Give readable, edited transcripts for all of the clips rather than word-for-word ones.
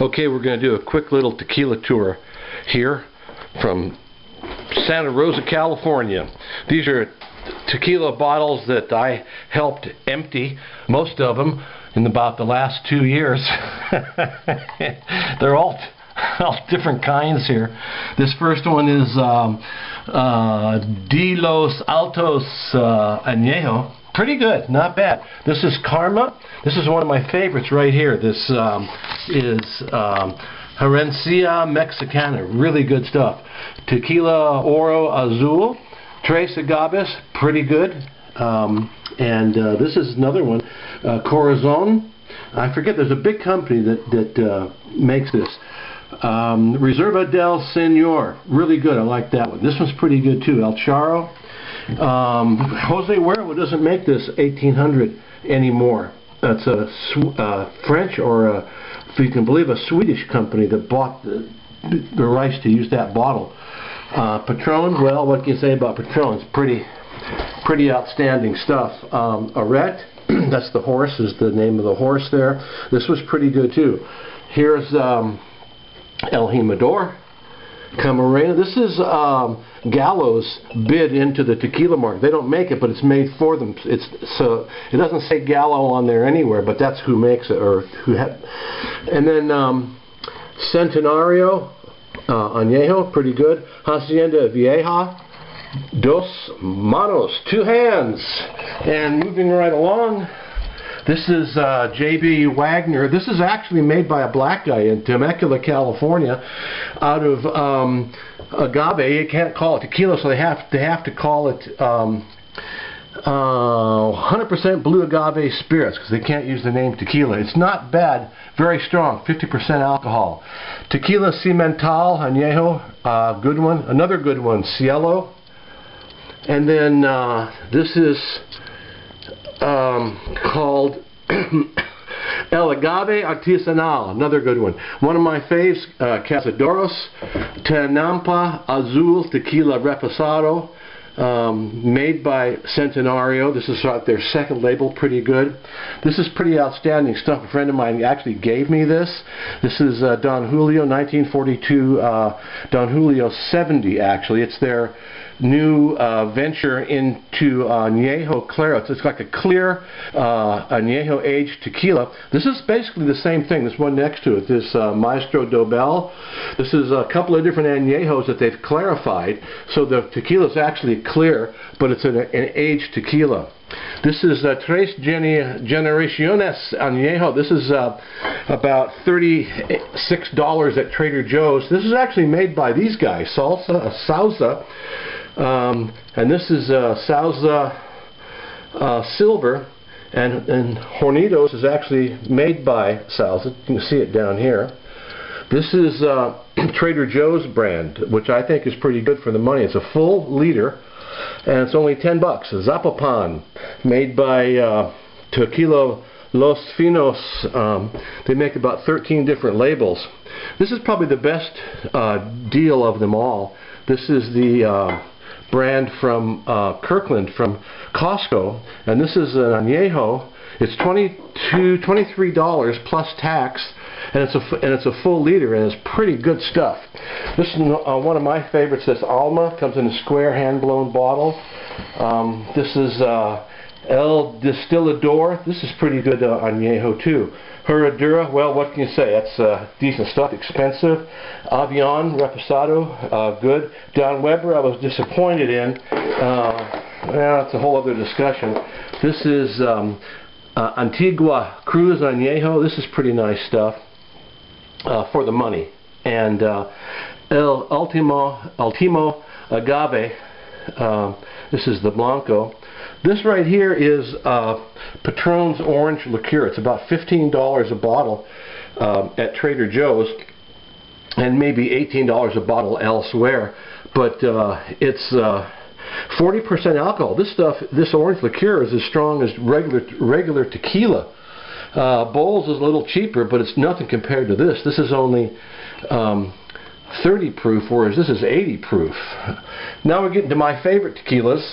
Okay, we're going to do a quick little tequila tour here from Santa Rosa, California. These are tequila bottles that I helped empty, most of them, in about the last 2 years. They're all different kinds here. This first one is De Los Altos Añejo. Pretty good, not bad. This is Karma. This is one of my favorites right here. This is Herencia Mexicana. Really good stuff. Tequila Oro Azul. Tres Agaves. Pretty good. This is another one. Corazon. I forget. There's a big company that makes this. Reserva del Señor. Really good. I like that one. This one's pretty good too. El Charro. Jose Huervo doesn't make this 1800 anymore. That's a French or if you can believe, a Swedish company that bought the rights to use that bottle. Patron, well, what can you say about Patron? It's pretty outstanding stuff. Arret, that's the horse, is the name of the horse there. This was pretty good too. Here's El Jimador. Camarena. This is Gallo's bid into the tequila market. They don't make it, but it's made for them. So it doesn't say Gallo on there anywhere, but that's who makes it, or who. And then Centenario Añejo, pretty good. Hacienda Vieja, Dos Manos, 2 hands. And moving right along, this is J.B. Wagner. This is actually made by a black guy in Temecula, California, out of Agave. You can't call it tequila, so they have to call it 100% blue agave spirits, because they can't use the name tequila. It's not bad, very strong, 50% alcohol. Tequila Cimental Añejo, good one. Another good one, Cielo. And then this is called El Agave Artesanal, another good one. One of my faves, Cazadores, Tenampa Azul Tequila Reposado, made by Centenario. This is their second label, pretty good. This is pretty outstanding stuff. A friend of mine actually gave me this. This is Don Julio, 1942, Don Julio 70 actually. It's their new venture into Añejo Claro. It's like a clear Añejo aged tequila. This is basically the same thing. This one next to it, this Maestro Dobel. This is a couple of different Añejos that they've clarified, so the tequila is actually clear, but it's an aged tequila. This is Tres Generaciones Añejo. This is about $36 at Trader Joe's. This is actually made by these guys, Sauza. And this is Sauza Silver, and Hornitos is actually made by Sauza. You can see it down here. This is Trader Joe's brand, which I think is pretty good for the money. It's a full liter, and it's only $10. Zapopan, made by Tequila Los Finos. They make about 13 different labels. This is probably the best deal of them all. This is the brand from Kirkland, from Costco, and this is an Añejo. It's $23 plus tax, and it's a full liter, and it's pretty good stuff. This is one of my favorites. This Alma comes in a square hand-blown bottle. This is El Distillador. This is pretty good Añejo too. Herradura, well, what can you say? That's decent stuff, expensive. Avion Reposado, good. Don Weber, I was disappointed in. Well, that's a whole other discussion. This is Antigua Cruz Añejo. This is pretty nice stuff for the money. And El Ultimo Agave. This is the Blanco. This right here is Patron's Orange Liqueur. It's about $15 a bottle at Trader Joe's, and maybe $18 a bottle elsewhere. But it's 40% alcohol. This stuff, this orange liqueur, is as strong as regular tequila. Bowls is a little cheaper, but it's nothing compared to this. This is only 30 proof, whereas this is 80 proof. Now we're getting to my favorite tequilas.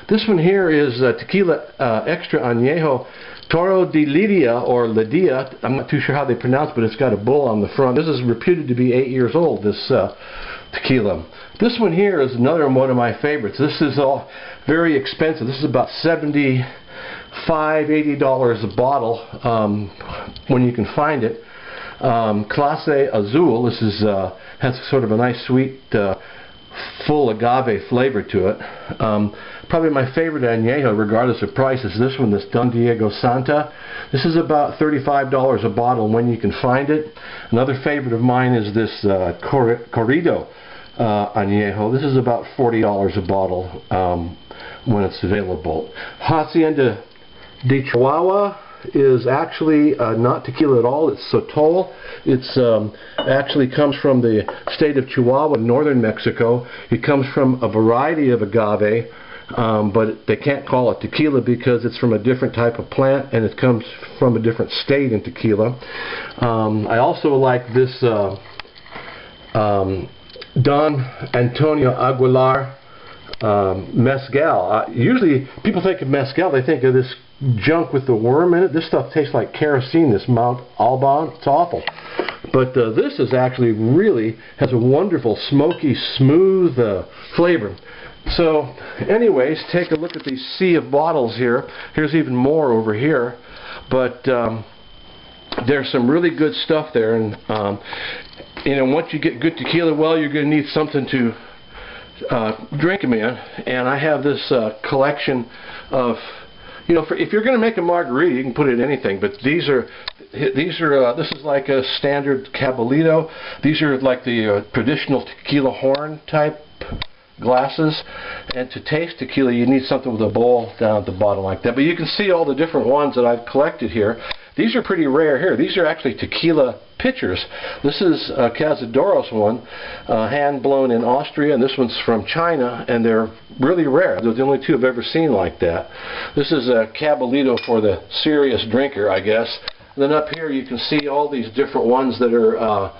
This one here is Tequila Extra Añejo Toro de Lidia, or Lidia. I'm not too sure how they pronounce it, but it's got a bull on the front. This is reputed to be 8 years old, this tequila. This one here is another one of my favorites. This is all very expensive. This is about $75, $80 a bottle when you can find it. Clase Azul. This is has sort of a nice sweet full agave flavor to it. Probably my favorite añejo, regardless of price, is this one, this Don Diego Santa. This is about $35 a bottle when you can find it. Another favorite of mine is this Corrido añejo. This is about $40 a bottle when it's available. Hacienda de Chihuahua is actually not tequila at all. It's sotol. It's actually comes from the state of Chihuahua, northern Mexico. It comes from a variety of agave, but they can't call it tequila because it's from a different type of plant and it comes from a different state in tequila. I also like this Don Antonio Aguilar mezcal. Usually people think of mezcal, they think of this junk with the worm in it. This stuff tastes like kerosene, this Mount Alban. It's awful. But this is actually really has a wonderful, smoky, smooth flavor. So anyways, take a look at these sea of bottles here. Here's even more over here. But there's some really good stuff there. And you know, once you get good tequila, well, you're going to need something to drink them in. And I have this collection of, you know, if you're going to make a margarita, you can put it in anything. But this is like a standard Cabalito. These are like the traditional tequila horn type glasses. And to taste tequila, you need something with a bowl down at the bottom like that. But you can see all the different ones that I've collected here. These are pretty rare here. These are actually tequila pitchers. This is a Cazadores one, hand blown in Austria, and this one's from China, and they're really rare. They're the only two I've ever seen like that. This is a Cabalito for the serious drinker, I guess. And then up here you can see all these different ones that are,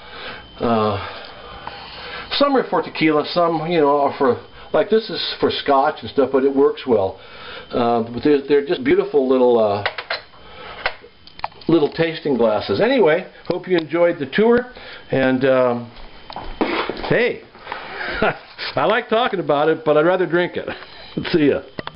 some are for tequila, some, you know, are for, like this is for scotch and stuff, but it works well. But they're just beautiful little tasting glasses. Anyway, hope you enjoyed the tour, and hey, I like talking about it, but I'd rather drink it. See ya.